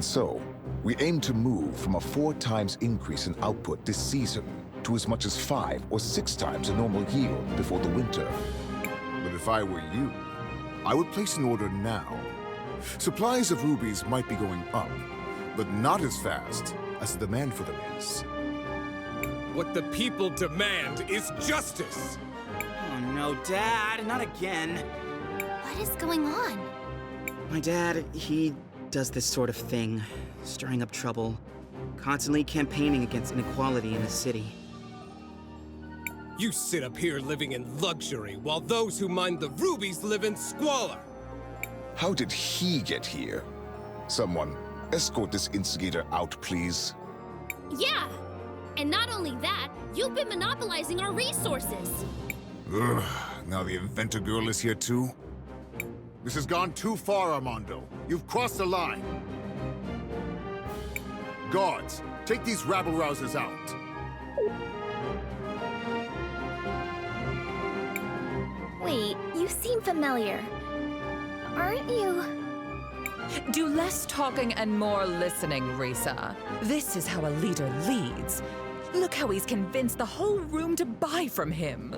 And so, we aim to move from a 4 times increase in output this season to as much as 5 or 6 times the normal yield before the winter. But if I were you, I would place an order now. Supplies of rubies might be going up, but not as fast as the demand for them is. What the people demand is justice! Oh no, Dad, not again. What is going on? My dad, he does this sort of thing, stirring up trouble, constantly campaigning against inequality in the city. You sit up here living in luxury, while those who mine the rubies live in squalor! How did he get here? Someone, escort this instigator out, please. Yeah! And not only that, you've been monopolizing our resources! Ugh, now the inventor girl is here too? This has gone too far, Armando. You've crossed the line. Guards, take these rabble-rousers out. Wait, you seem familiar. Aren't you? Do less talking and more listening, Risa. This is how a leader leads. Look how he's convinced the whole room to buy from him.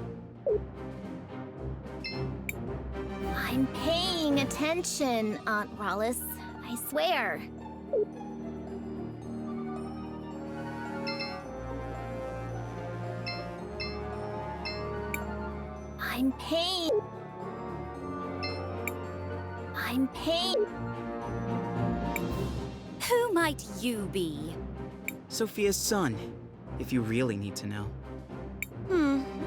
I'm paying attention, Aunt Rallis. I swear. I'm paying. Who might you be? Sophia's son, if you really need to know.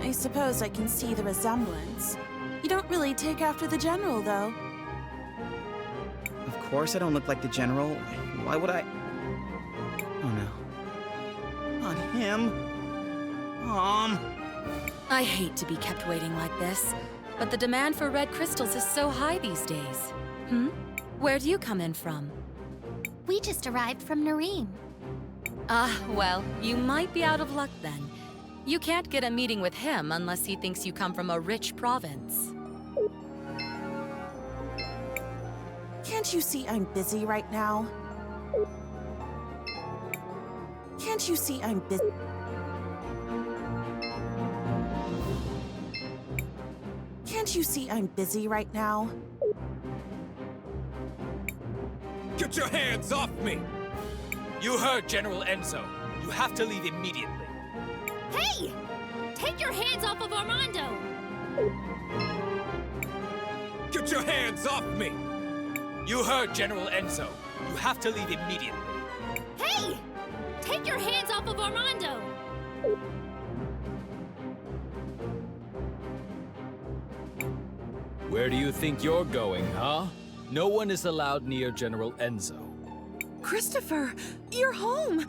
I suppose I can see the resemblance. You don't really take after the general, though. Of course I don't look like the general. Why would I? Oh no. Not him. I hate to be kept waiting like this, but the demand for red crystals is so high these days. Where do you come in from? We just arrived from Nareem. Ah, well, you might be out of luck then. You can't get a meeting with him unless he thinks you come from a rich province. Can't you see I'm busy right now? Can't you see I'm busy? Can't you see I'm busy right now? Get your hands off me! You heard General Enzo. You have to leave immediately. Hey! Take your hands off of Armando! Get your hands off me! You heard General Enzo. You have to leave immediately. Hey! Take your hands off of Armando! Where do you think you're going, huh? No one is allowed near General Enzo. Christopher, you're home!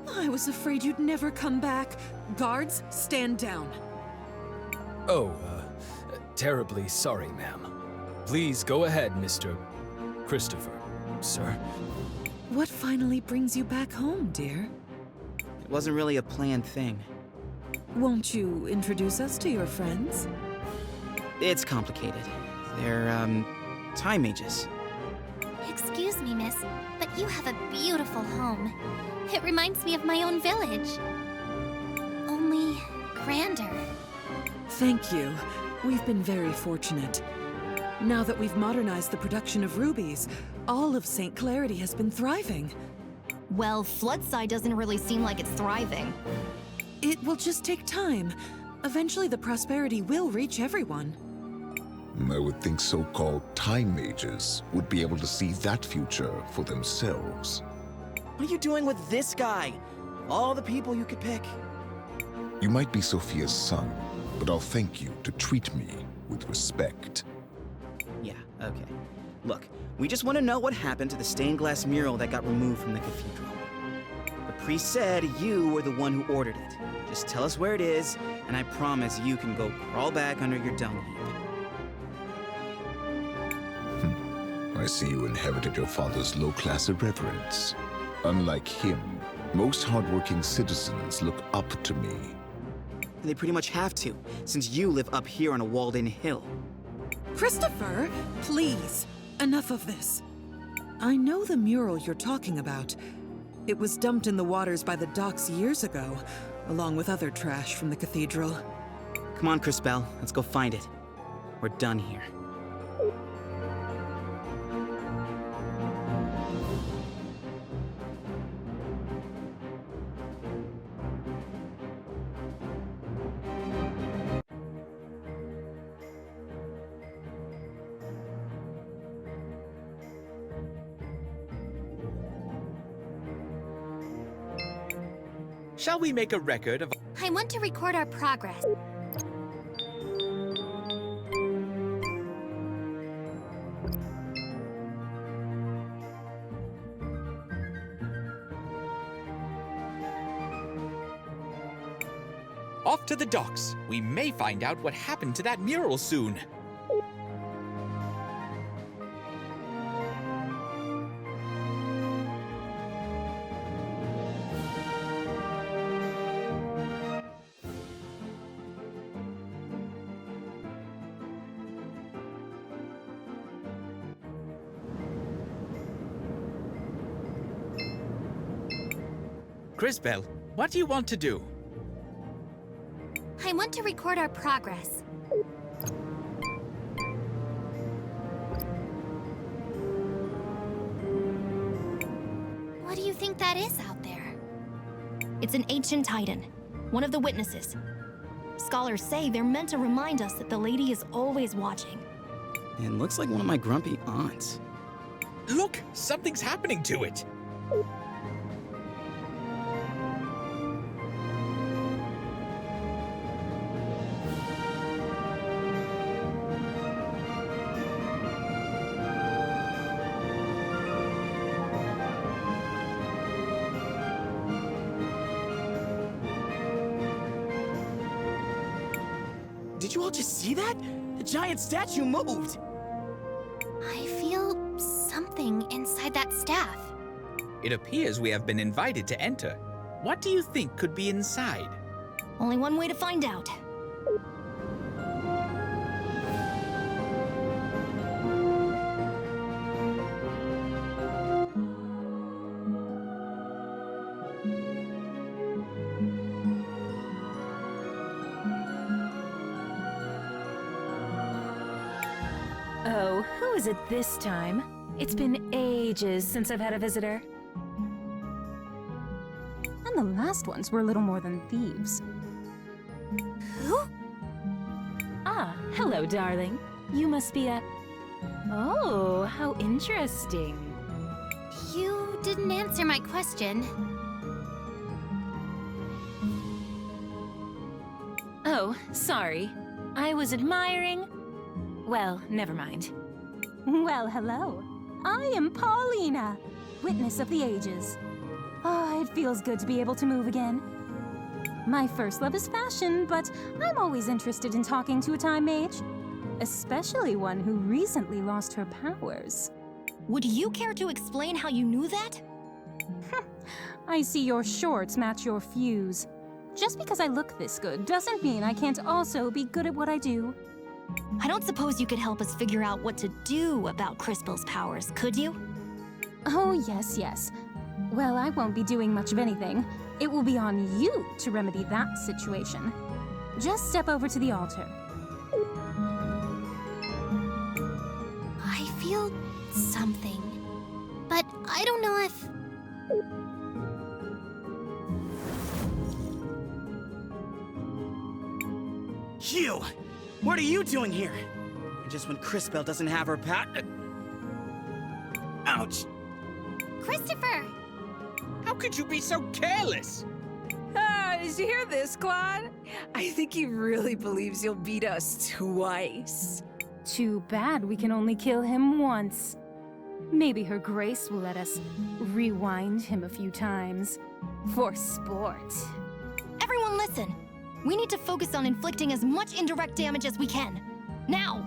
I was afraid you'd never come back. Guards, stand down. Oh, terribly sorry, ma'am. Please go ahead, Mr. Christopher, sir. What finally brings you back home, dear? It wasn't really a planned thing. Won't you introduce us to your friends? It's complicated. They're, Time Mages. Excuse me, miss, but you have a beautiful home. It reminds me of my own village. Only grander. Thank you. We've been very fortunate. Now that we've modernized the production of rubies, all of St. Clarity has been thriving. Well, Floodside doesn't really seem like it's thriving. It will just take time. Eventually the prosperity will reach everyone. I would think so-called Time Mages would be able to see that future for themselves. What are you doing with this guy? All the people you could pick. You might be Sophia's son, but I'll thank you to treat me with respect. Yeah, okay. Look, we just want to know what happened to the stained glass mural that got removed from the cathedral. The priest said you were the one who ordered it. Just tell us where it is, and I promise you can go crawl back under your dung heap. I see you inherited your father's low-class irreverence. Unlike him, most hardworking citizens look up to me. They pretty much have to, since you live up here on a walled-in hill. Christopher, please, enough of this. I know the mural you're talking about. It was dumped in the waters by the docks years ago, along with other trash from the cathedral. Come on, Crisbell, let's go find it. We're done here. Shall we make a record of... I want to record our progress. Off to the docks. We may find out what happened to that mural soon. Crisbell, what do you want to do? I want to record our progress. What do you think that is out there? It's an ancient titan, one of the witnesses. Scholars say they're meant to remind us that the lady is always watching. It looks like one of my grumpy aunts. Look, something's happening to it. Did you all just see that? The giant statue moved! I feel something inside that staff. It appears we have been invited to enter. What do you think could be inside? Only one way to find out. Oh, who is it this time? It's been ages since I've had a visitor. And the last ones were little more than thieves. Who? Ah, hello, darling. You must be a... Oh, how interesting. You didn't answer my question. Oh, sorry. I was admiring... Well, never mind. Well, hello. I am Paulina, witness of the ages. Ah, it feels good to be able to move again. My first love is fashion, but I'm always interested in talking to a time mage. Especially one who recently lost her powers. Would you care to explain how you knew that? I see your shorts match your fuse. Just because I look this good doesn't mean I can't also be good at what I do. I don't suppose you could help us figure out what to do about Crisbell's powers, could you? Oh, yes. Well, I won't be doing much of anything. It will be on you to remedy that situation. Just step over to the altar. I feel something, but I don't know if... You! What are you doing here? And just when Crisbell doesn't have her Ouch! Christopher! How could you be so careless? Did you hear this, Claude? I think he really believes you'll beat us twice. Too bad we can only kill him once. Maybe Her Grace will let us rewind him a few times. For sport. Everyone listen! We need to focus on inflicting as much indirect damage as we can. Now!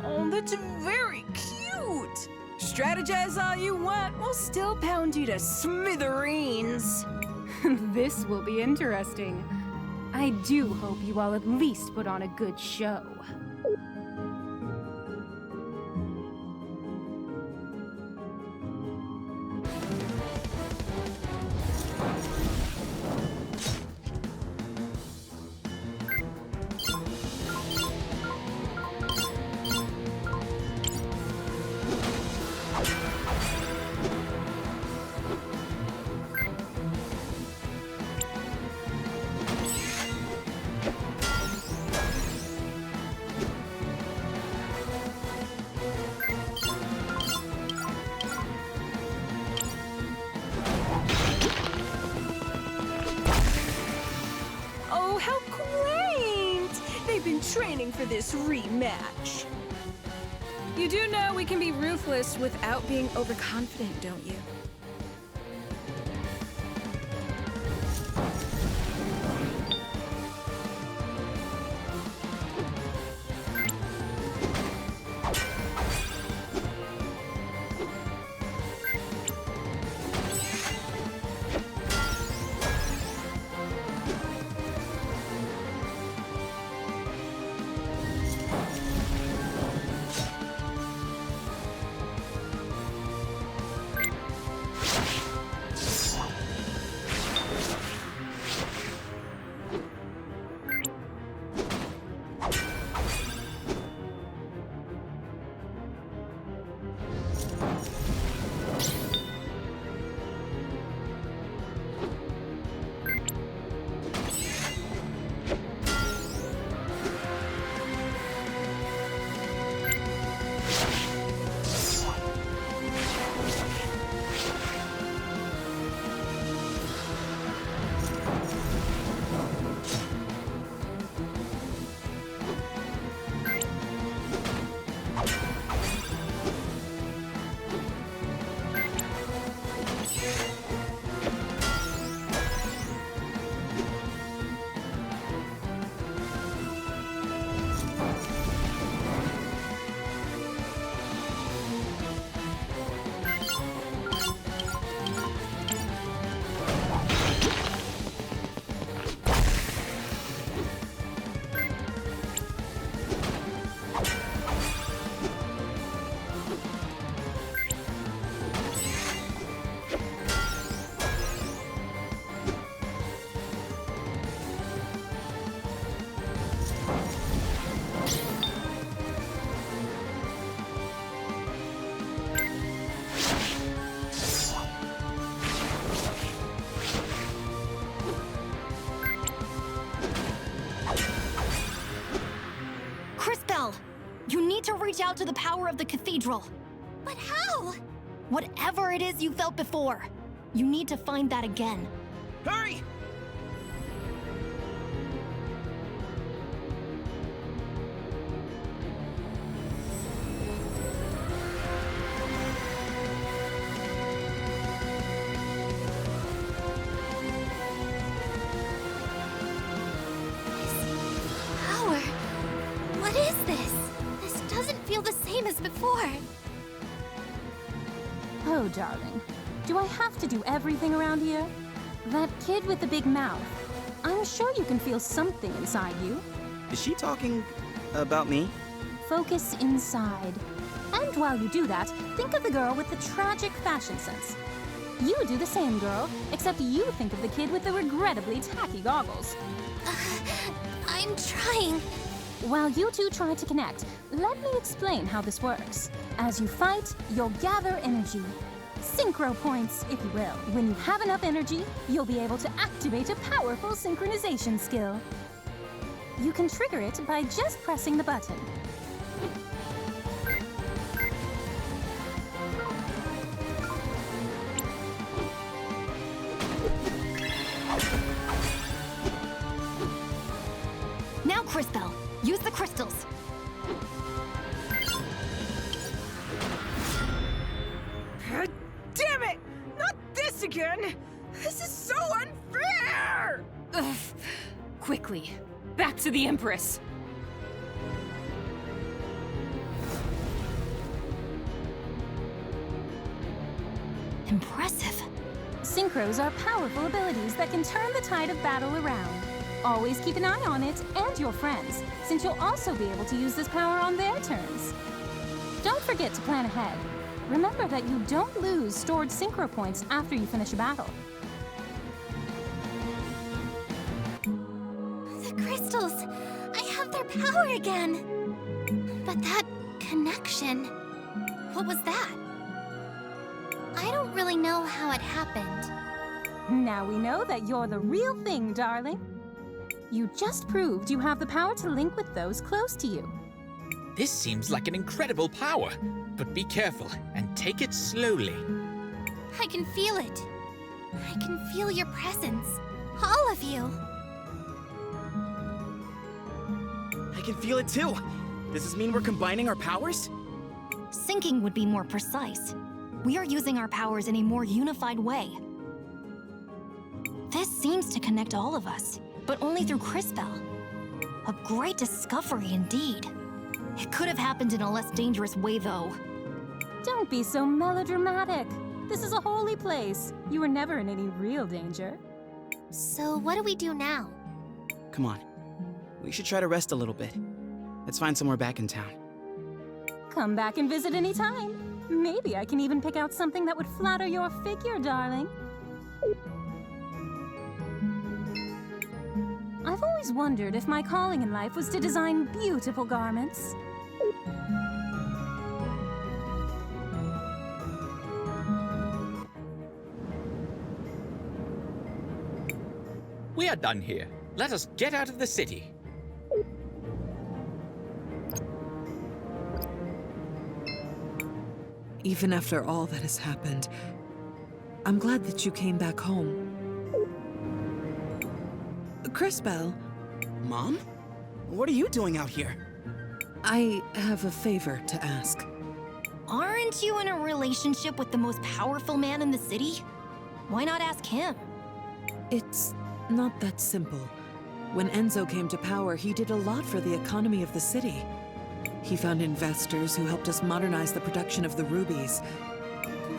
Oh, that's very cute! Strategize all you want, we'll still pound you to smithereens. This will be interesting. I do hope you all at least put on a good show. training for this rematch. You do know we can be ruthless without being overconfident, don't you? You need to reach out to the power of the cathedral. But how? Whatever it is you felt before, you need to find that again. Hurry! Power. What is this? This doesn't feel the same as before. Oh, darling. Do I have to do everything around here? That kid with the big mouth. I'm sure you can feel something inside you. Is she talking about me? Focus inside. And while you do that, think of the girl with the tragic fashion sense. You do the same, girl, except you think of the kid with the regrettably tacky goggles. I'm trying. While you two try to connect, let me explain how this works. As you fight, you'll gather energy. Synchro points, if you will. When you have enough energy, you'll be able to activate a powerful synchronization skill. You can trigger it by just pressing the button. Now, Crisbell, use the crystals. Damn it! Not this again! This is so unfair! Ugh. Quickly, back to the Empress. Impressive. Synchros are powerful abilities that can turn the tide of battle around. Always keep an eye on it and your friends, since you'll also be able to use this power on their turns. Don't forget to plan ahead. Remember that you don't lose stored synchro points after you finish a battle. The crystals! I have their power again! But that connection... What was that? I don't really know how it happened. Now we know that you're the real thing, darling. You just proved you have the power to link with those close to you. This seems like an incredible power, but be careful and take it slowly. I can feel it. I can feel your presence. All of you. I can feel it too. Does this mean we're combining our powers? Syncing would be more precise. We are using our powers in a more unified way. This seems to connect all of us, but only through Crisbell. A great discovery indeed. It could have happened in a less dangerous way, though. Don't be so melodramatic. This is a holy place. You were never in any real danger. So what do we do now? Come on. We should try to rest a little bit. Let's find somewhere back in town. Come back and visit any time. Maybe I can even pick out something that would flatter your figure, darling. I've always wondered if my calling in life was to design beautiful garments. We are done here. Let us get out of the city. Even after all that has happened, I'm glad that you came back home. Crisbell. Mom? What are you doing out here? I have a favor to ask. Aren't you in a relationship with the most powerful man in the city? Why not ask him? It's not that simple. When Enzo came to power, he did a lot for the economy of the city. He found investors who helped us modernize the production of the rubies.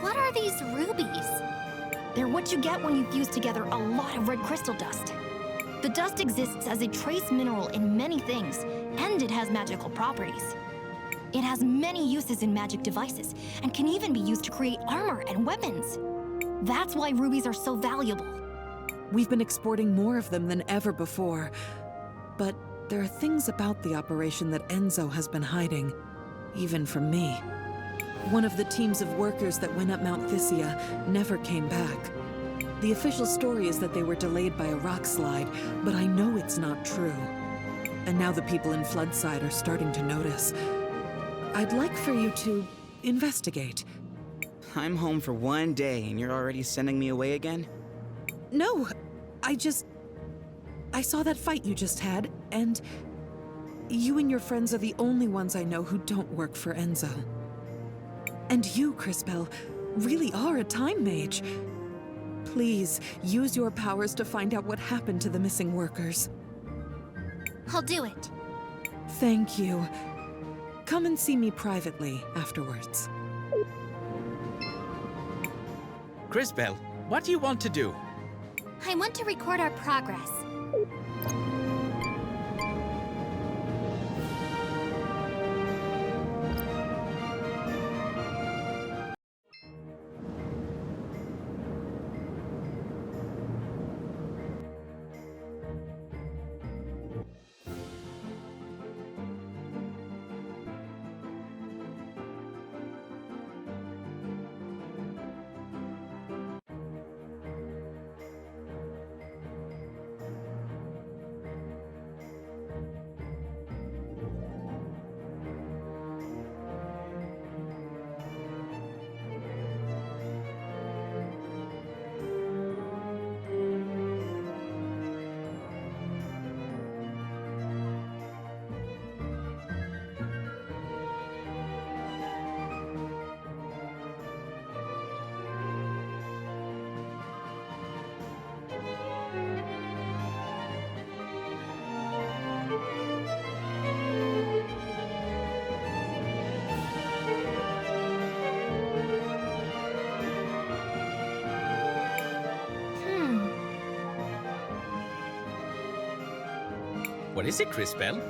What are these rubies? They're what you get when you fuse together a lot of red crystal dust. The dust exists as a trace mineral in many things, and it has magical properties. It has many uses in magic devices, and can even be used to create armor and weapons. That's why rubies are so valuable. We've been exporting more of them than ever before, but there are things about the operation that Enzo has been hiding, even from me. One of the teams of workers that went up Mount Thysia never came back. The official story is that they were delayed by a rock slide, but I know it's not true. And now the people in Floodside are starting to notice. I'd like for you to investigate. I'm home for one day and you're already sending me away again? No, I saw that fight you just had, and you and your friends are the only ones I know who don't work for Enzo. And you, Crisbell, really are a time mage. Please, use your powers to find out what happened to the missing workers. I'll do it. Thank you. Come and see me privately afterwards. Crisbell, what do you want to do? I want to record our progress. What is it, Crisbell?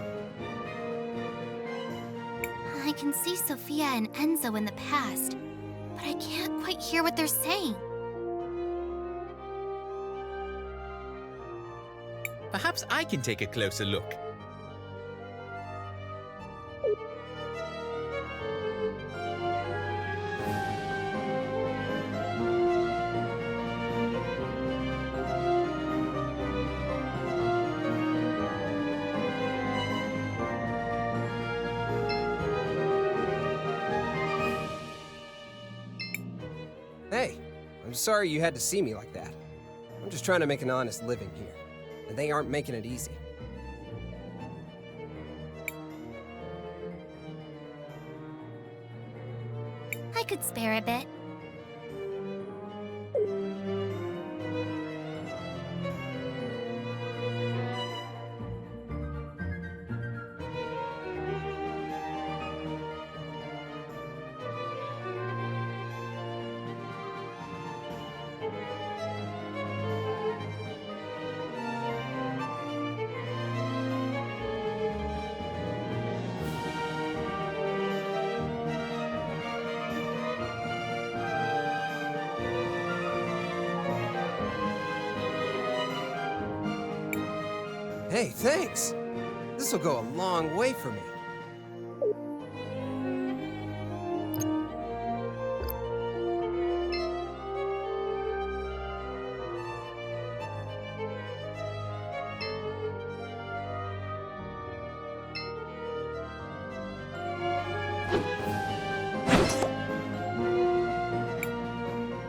I can see Sophia and Enzo in the past, but I can't quite hear what they're saying. Perhaps I can take a closer look. Hey, I'm sorry you had to see me like that. I'm just trying to make an honest living here, and they aren't making it easy. spare a bit. Hey, thanks! This'll go a long way for me.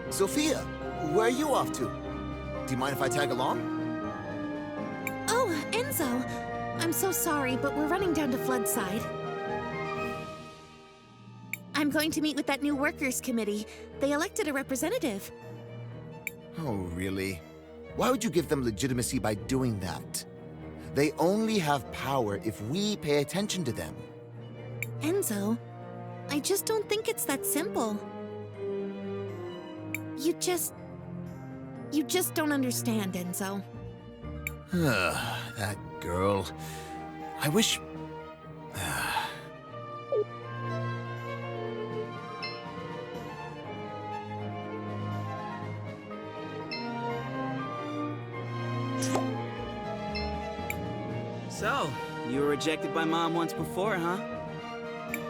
Sophia, where are you off to? Do you mind if I tag along? Oh, Enzo. I'm so sorry, but we're running down to Floodside. I'm going to meet with that new workers' committee. They elected a representative. Oh, really? Why would you give them legitimacy by doing that? They only have power if we pay attention to them. Enzo, I just don't think it's that simple. You just don't understand, Enzo. That girl. I wish... So, you were rejected by Mom once before, huh? You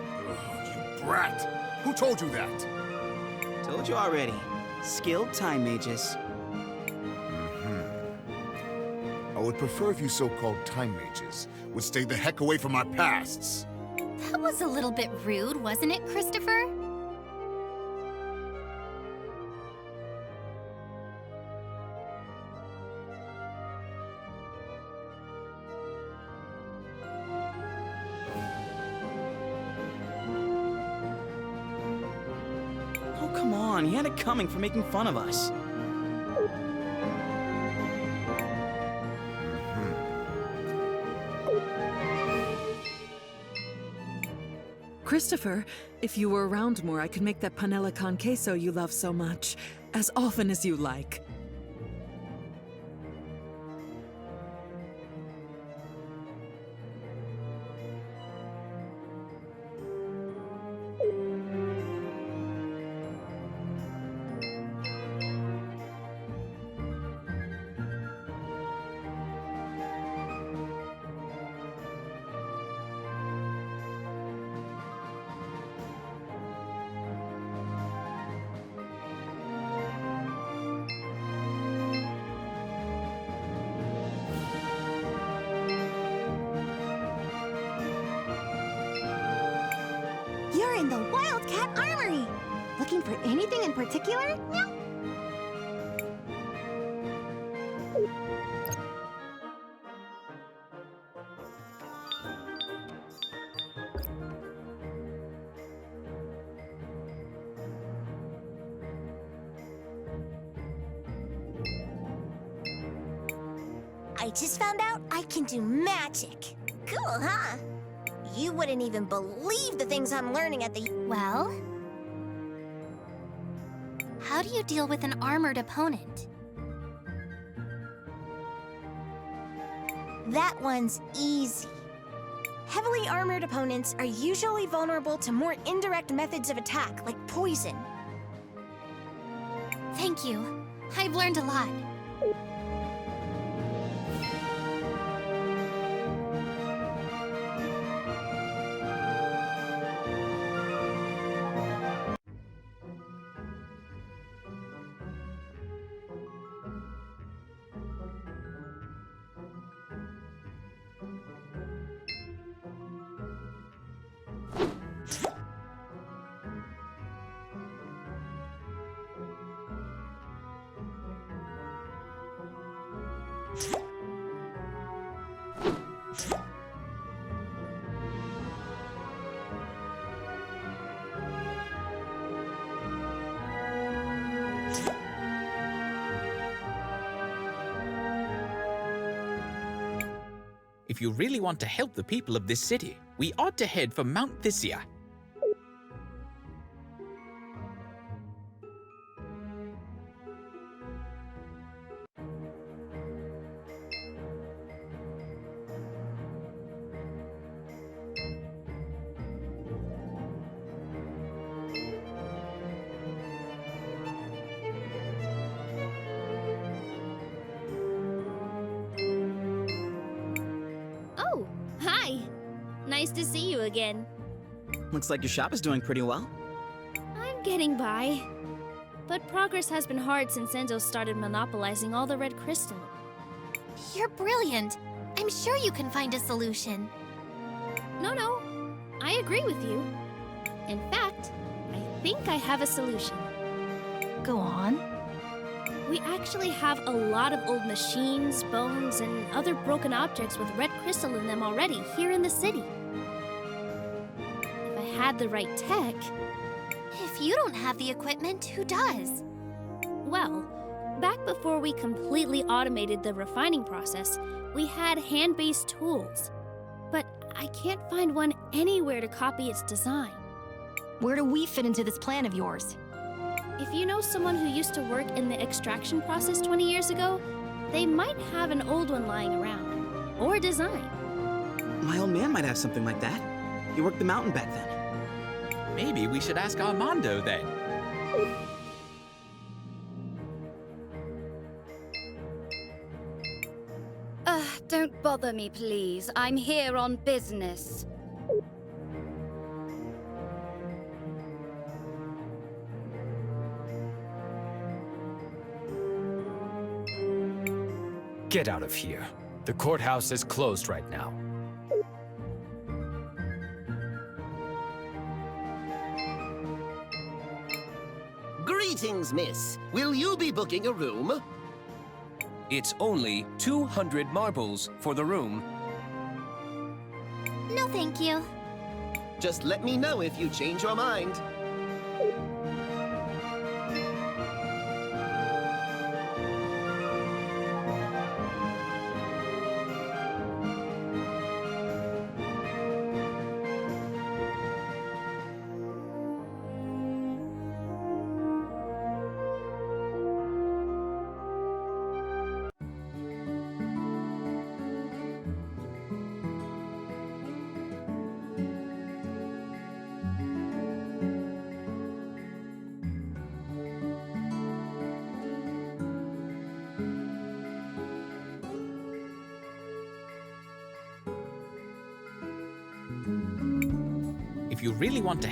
brat! Who told you that? Told you already. Skilled time mages. I would prefer if you so-called time mages would stay the heck away from our pasts. That was a little bit rude, wasn't it, Christopher? Oh, come on. He had it coming for making fun of us. Christopher, if you were around more, I could make that panela con queso you love so much, as often as you like. You're in the Wildcat Armory! Looking for anything in particular? No? I just found out I can do magic. Cool, huh? You wouldn't even believe the things I'm learning at the... Well? How do you deal with an armored opponent? That one's easy. Heavily armored opponents are usually vulnerable to more indirect methods of attack, like poison. Thank you. I've learned a lot. If you really want to help the people of this city, we ought to head for Mount Thysia. Oh, hi. Nice to see you again. Looks like your shop is doing pretty well. I'm getting by. But progress has been hard since Enzo started monopolizing all the red crystal. You're brilliant. I'm sure you can find a solution. No. I agree with you. In fact, I think I have a solution. Go on. We actually have a lot of old machines, bones, and other broken objects with red crystal in them already here in the city. If I had the right tech... If you don't have the equipment, who does? Well, back before we completely automated the refining process, we had hand-based tools. But I can't find one anywhere to copy its design. Where do we fit into this plan of yours? If you know someone who used to work in the extraction process 20 years ago, they might have an old one lying around. Or a design. My old man might have something like that. He worked the mountain back then. Maybe we should ask Armando then. Don't bother me, please. I'm here on business. Get out of here. The courthouse is closed right now. Greetings, miss. Will you be booking a room? It's only 200 marbles for the room. No, thank you. Just let me know if you change your mind. If you really want to...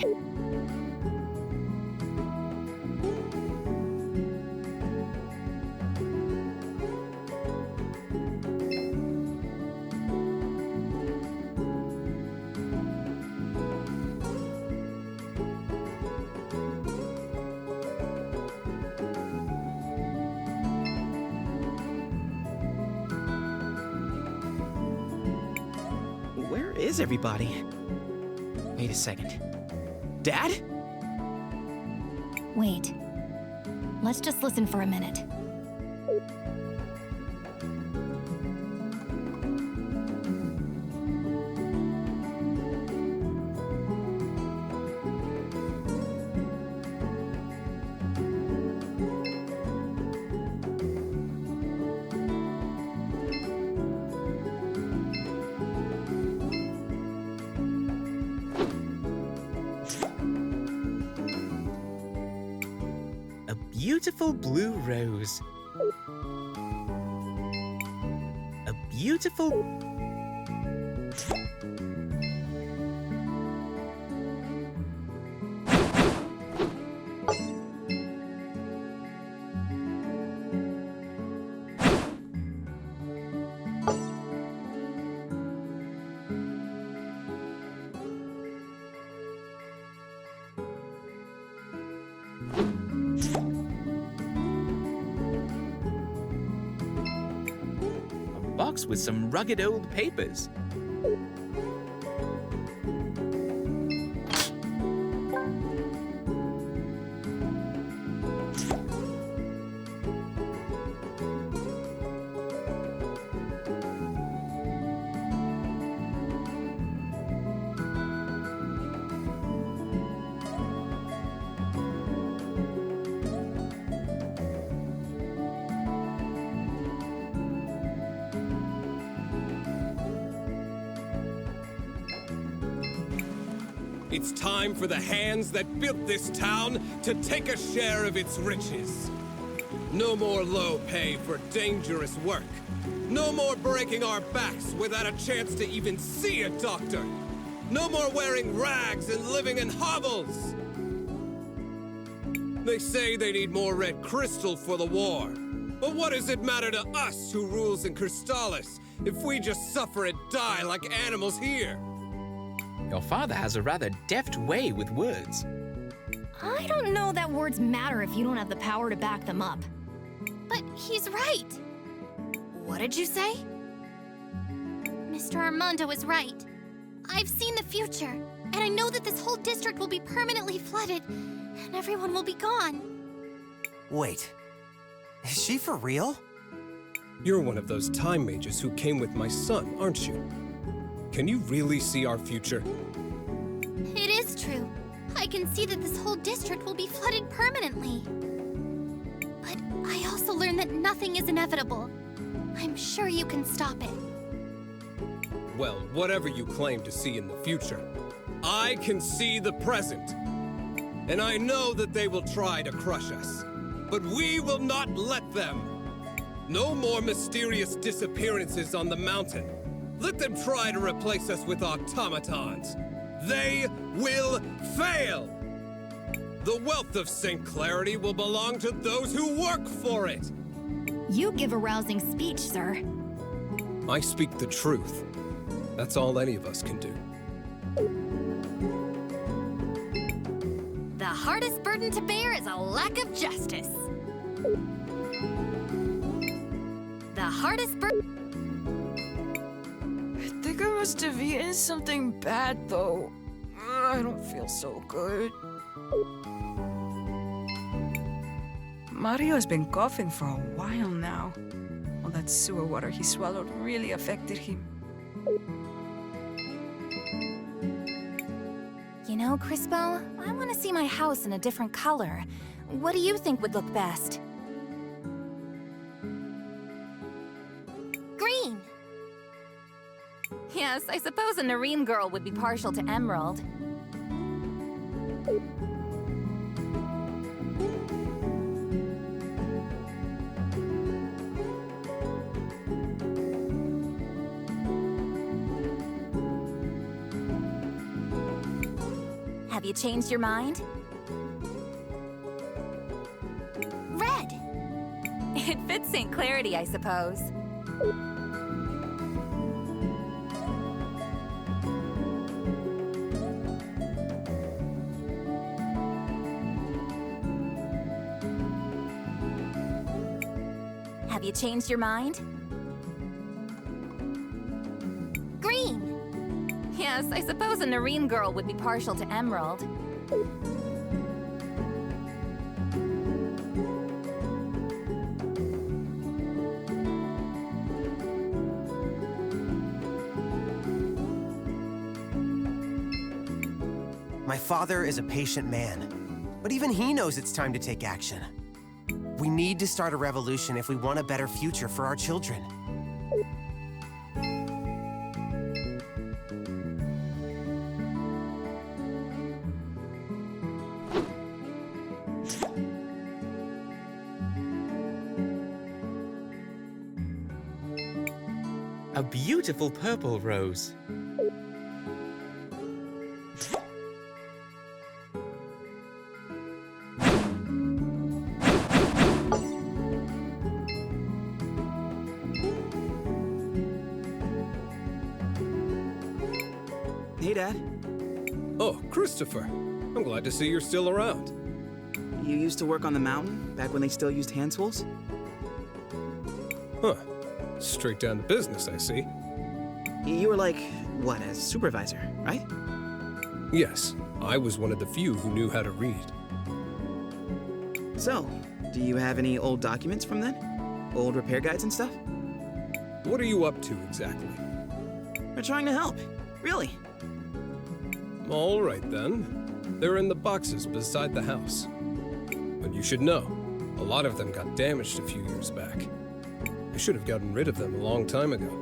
Where is everybody? Wait a second. Dad? Wait. Let's just listen for a minute. Beautiful blue rose. A beautiful... box with some rugged old papers. It's time for the hands that built this town to take a share of its riches. No more low pay for dangerous work. No more breaking our backs without a chance to even see a doctor. No more wearing rags and living in hovels. They say they need more red crystal for the war. But what does it matter to us who rules in Crystallis if we just suffer and die like animals here? Your father has a rather deft way with words. I don't know that words matter if you don't have the power to back them up. But he's right. What did you say? Mr. Armando is right. I've seen the future, and I know that this whole district will be permanently flooded, and everyone will be gone. Wait, is she for real? You're one of those time mages who came with my son, aren't you? Can you really see our future? It is true. I can see that this whole district will be flooded permanently. But I also learned that nothing is inevitable. I'm sure you can stop it. Well, whatever you claim to see in the future, I can see the present. And I know that they will try to crush us, but we will not let them. No more mysterious disappearances on the mountain. Let them try to replace us with automatons. They will fail! The wealth of St. Clarity will belong to those who work for it! You give a rousing speech, sir. I speak the truth. That's all any of us can do. The hardest burden to bear is a lack of justice. The hardest burden... I think I must have eaten something bad, though. I don't feel so good. Mario's been coughing for a while now. All that sewer water he swallowed really affected him. You know, Crisbell, I want to see my house in a different color. What do you think would look best? Green! Yes, I suppose a Nareen girl would be partial to emerald. Have you changed your mind? Red! It fits St. Clarity, I suppose. Have you changed your mind? Green! Yes, I suppose a Nareen girl would be partial to emerald. My father is a patient man, but even he knows it's time to take action. We need to start a revolution if we want a better future for our children. A beautiful purple rose. Hey, Dad. Oh, Christopher. I'm glad to see you're still around. You used to work on the mountain, back when they still used hand tools? Huh. Straight down to business, I see. You were like, what, a supervisor, right? Yes, I was one of the few who knew how to read. So, do you have any old documents from then? Old repair guides and stuff? What are you up to exactly? We're trying to help, really. All right then. They're in the boxes beside the house. But you should know, a lot of them got damaged a few years back. I should have gotten rid of them a long time ago.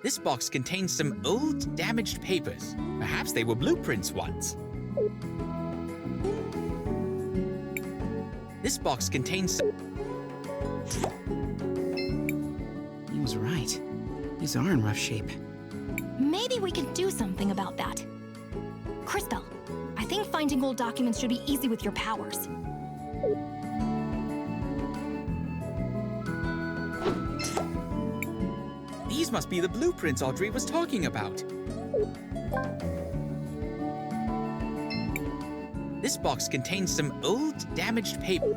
This box contains some old, damaged papers. Perhaps they were blueprints once. This box contains some... He was right. These are in rough shape. Maybe we can do something about that. Crisbell, I think finding old documents should be easy with your powers. These must be the blueprints Audrey was talking about. This box contains some old, damaged paper.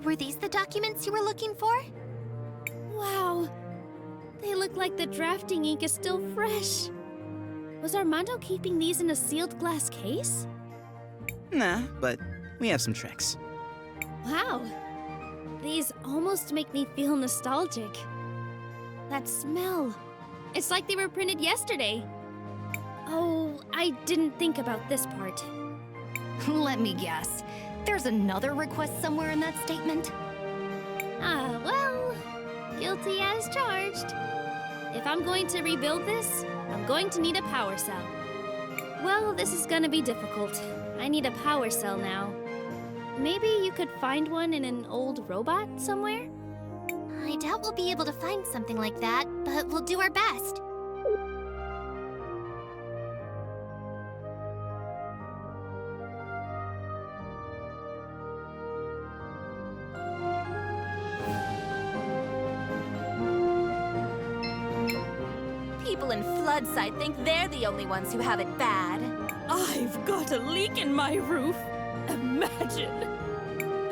Were these the documents you were looking for? Wow. They look like the drafting ink is still fresh. Was Armando keeping these in a sealed glass case? Nah, but we have some tricks. Wow. These almost make me feel nostalgic. That smell. It's like they were printed yesterday. Oh, I didn't think about this part. Let me guess. There's another request somewhere in that statement? Ah, well, guilty as charged. If I'm going to rebuild this, I'm going to need a power cell. Well, this is gonna be difficult. I need a power cell now. Maybe you could find one in an old robot somewhere? I doubt we'll be able to find something like that, but we'll do our best. People in Floodside think they're the only ones who have it bad. I've got a leak in my roof. Imagine.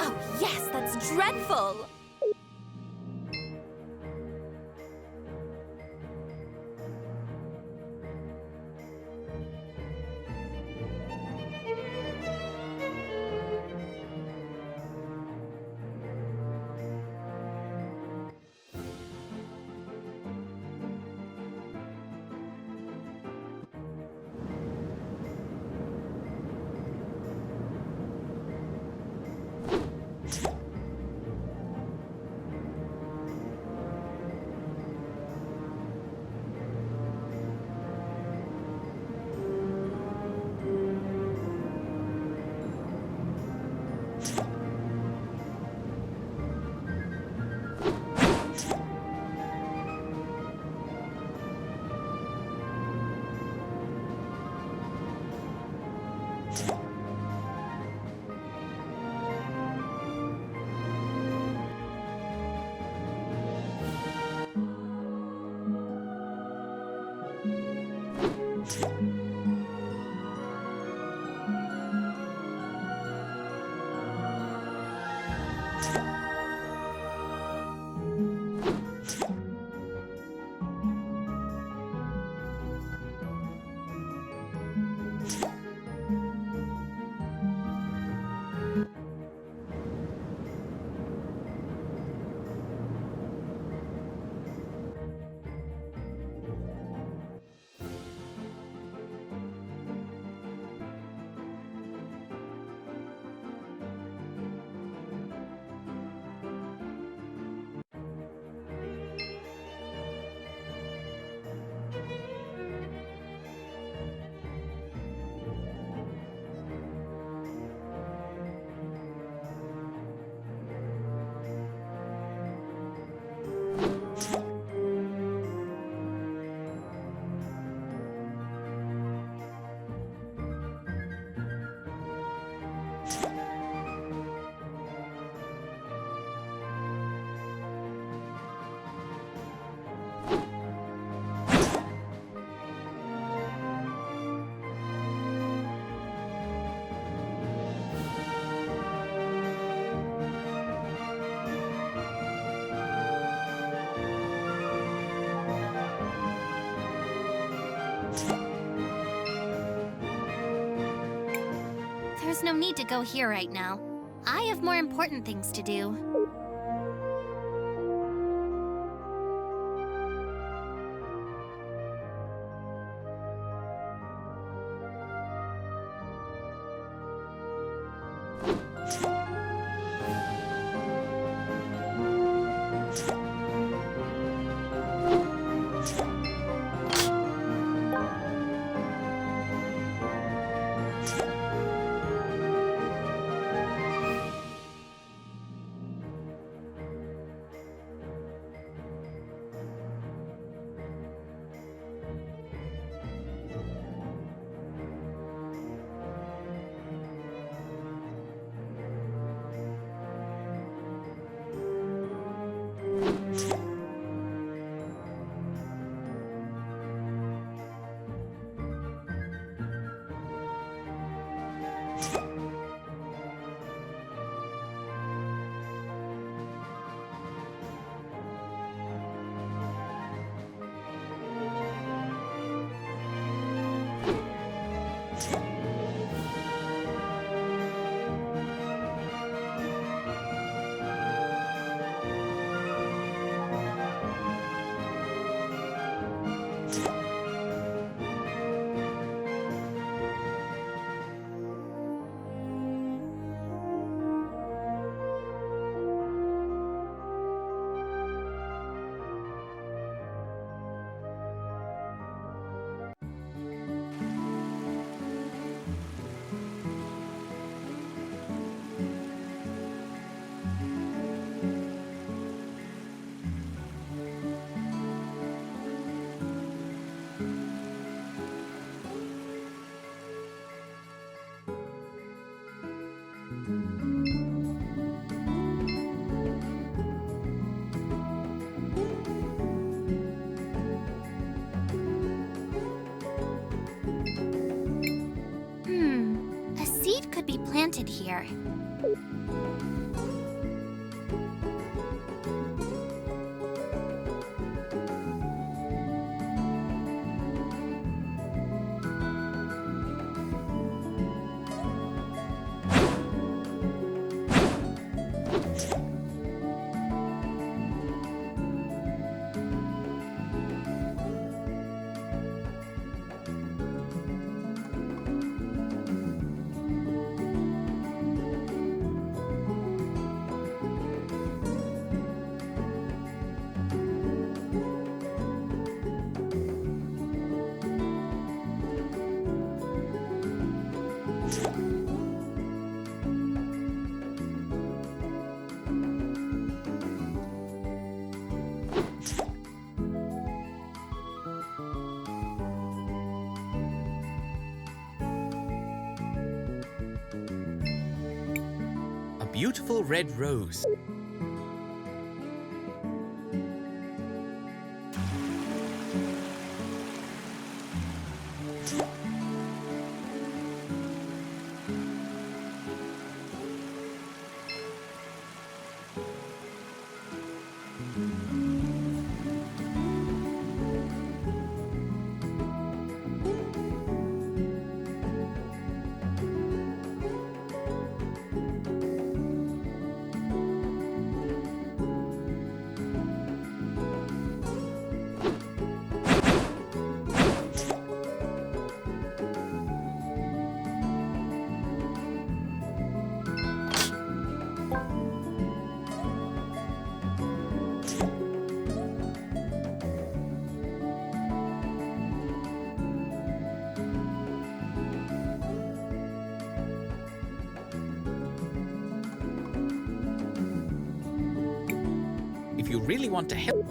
Oh, yes, that's dreadful. no need to go here right now. I have more important things to do. A seed could be planted here. A beautiful red rose. If you really want to help...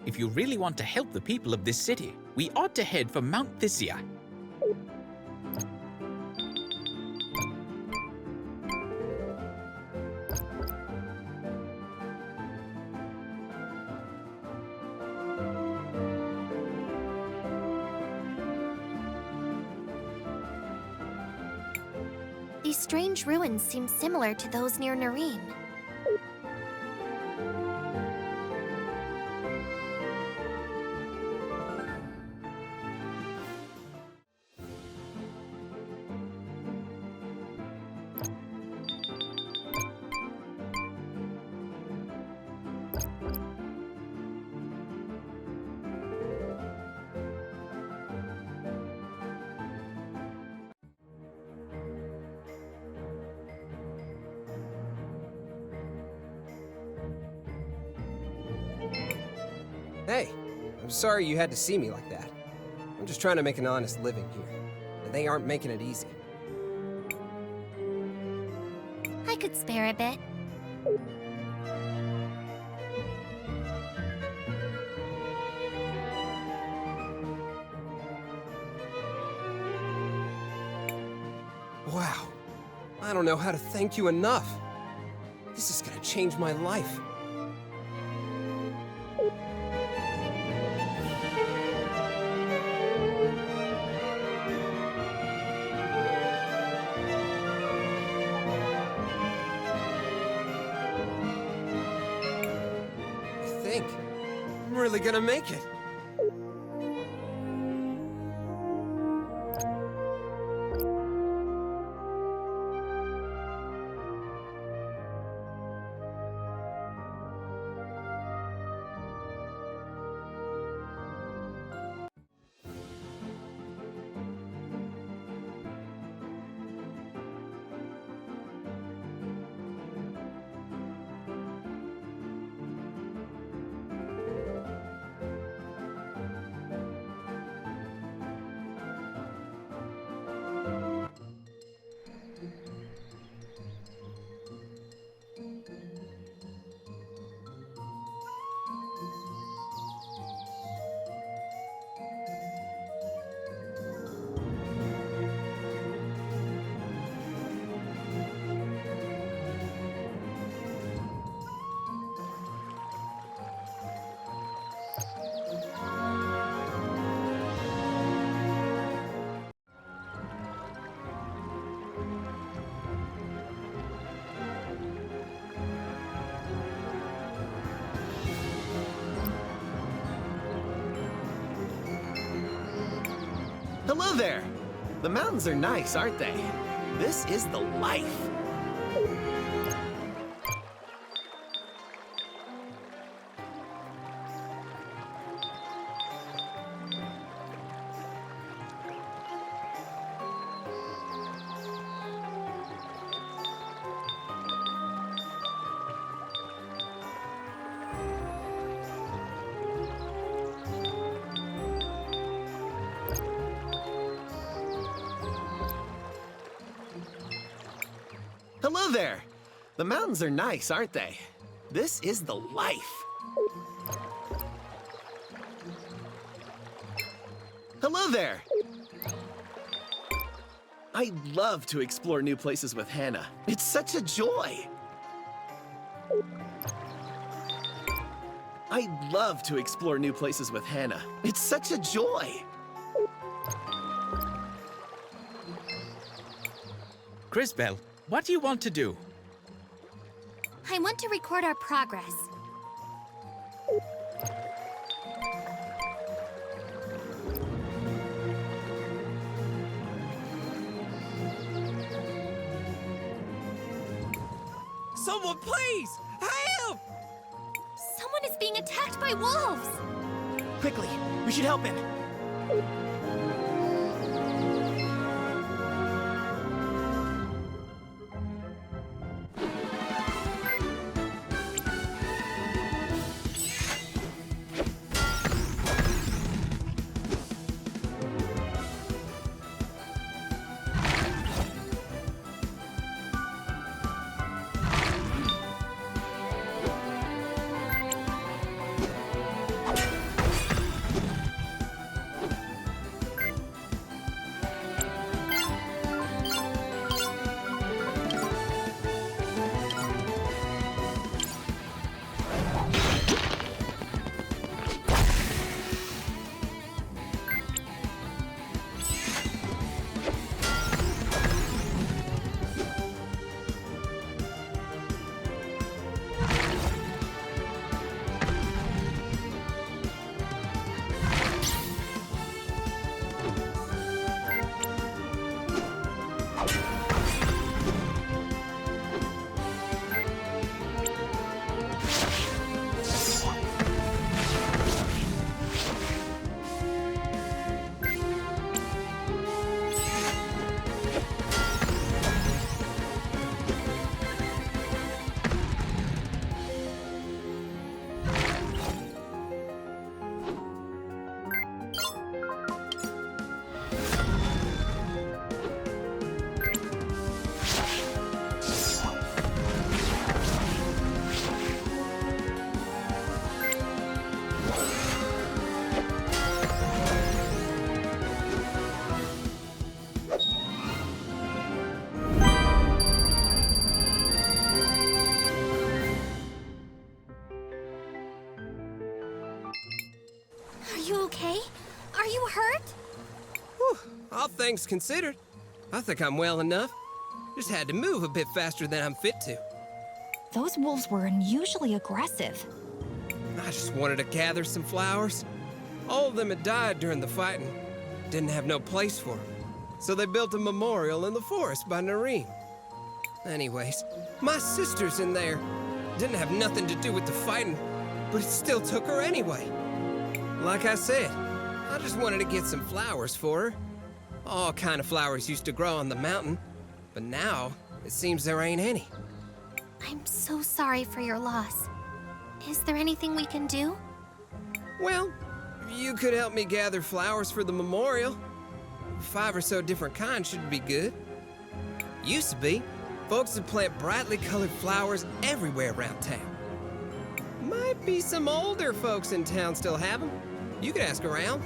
If you really want to help the people of this city, we ought to head for Mount Thysia. These strange ruins seem similar to those near Nareen. Hey, I'm sorry you had to see me like that. I'm just trying to make an honest living here, and they aren't making it easy. I could spare a bit. Wow. I don't know how to thank you enough. This is gonna change my life. I'm really gonna make it. Hello there! The mountains are nice, aren't they? This is the life! Hello there! The mountains are nice, aren't they? This is the life! Hello there! I love to explore new places with Hannah. It's such a joy! I love to explore new places with Hannah. It's such a joy! Crisbell, what do you want to do? I want to record our progress. Someone please! Help! Someone is being attacked by wolves! Quickly, we should help him! things considered, I think I'm well enough. Just had to move a bit faster than I'm fit to. Those wolves were unusually aggressive. I just wanted to gather some flowers. All of them had died during the fighting. Didn't have no place for them. So they built a memorial in the forest by Nareem. Anyways, my sister's in there. Didn't have nothing to do with the fighting, but it still took her anyway. Like I said, I just wanted to get some flowers for her. All kind of flowers used to grow on the mountain, but now it seems there ain't any. I'm so sorry for your loss. Is there anything we can do? Well, you could help me gather flowers for the memorial. 5 or so different kinds should be good. Used to be. Folks would plant brightly colored flowers everywhere around town. Might be some older folks in town still have them. You could ask around.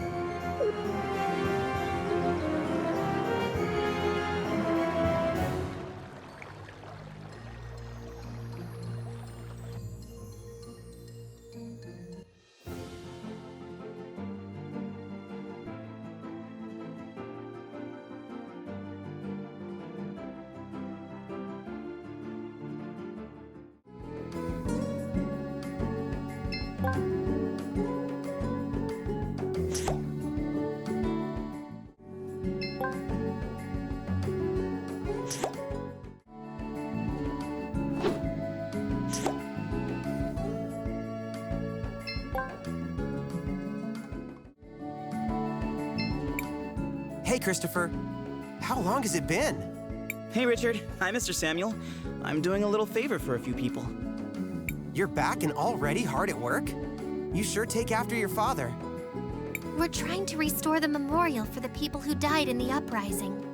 Hey, Christopher. How long has it been? Hey, Richard. Hi, Mr. Samuel. I'm doing a little favor for a few people. You're back and already hard at work? You sure take after your father. We're trying to restore the memorial for the people who died in the uprising.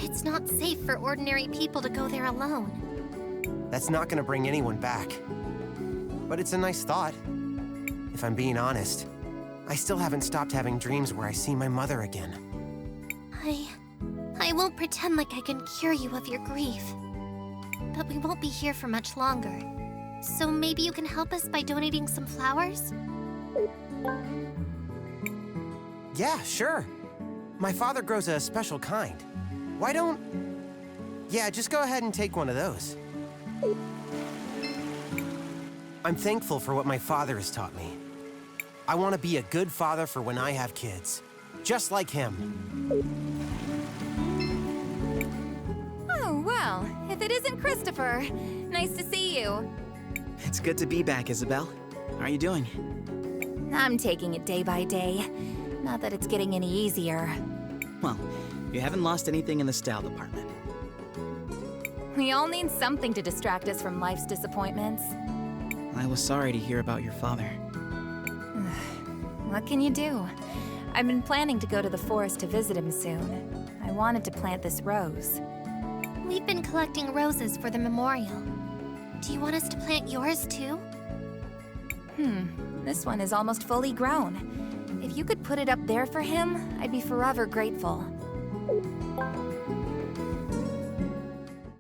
It's not safe for ordinary people to go there alone. That's not gonna bring anyone back. But it's a nice thought. If I'm being honest, I still haven't stopped having dreams where I see my mother again. I won't pretend like I can cure you of your grief. But we won't be here for much longer. So maybe you can help us by donating some flowers? Yeah, sure. My father grows a special kind. Why don't... Yeah, just go ahead and take one of those. I'm thankful for what my father has taught me. I want to be a good father for when I have kids. Just like him. Oh, well, if it isn't Christopher, nice to see you. It's good to be back, Isabel. How are you doing? I'm taking it day by day. Not that it's getting any easier. Well, you haven't lost anything in the style department. We all need something to distract us from life's disappointments. I was sorry to hear about your father. What can you do? I've been planning to go to the forest to visit him soon. I wanted to plant this rose. We've been collecting roses for the memorial. Do you want us to plant yours too? This one is almost fully grown. If you could put it up there for him, I'd be forever grateful.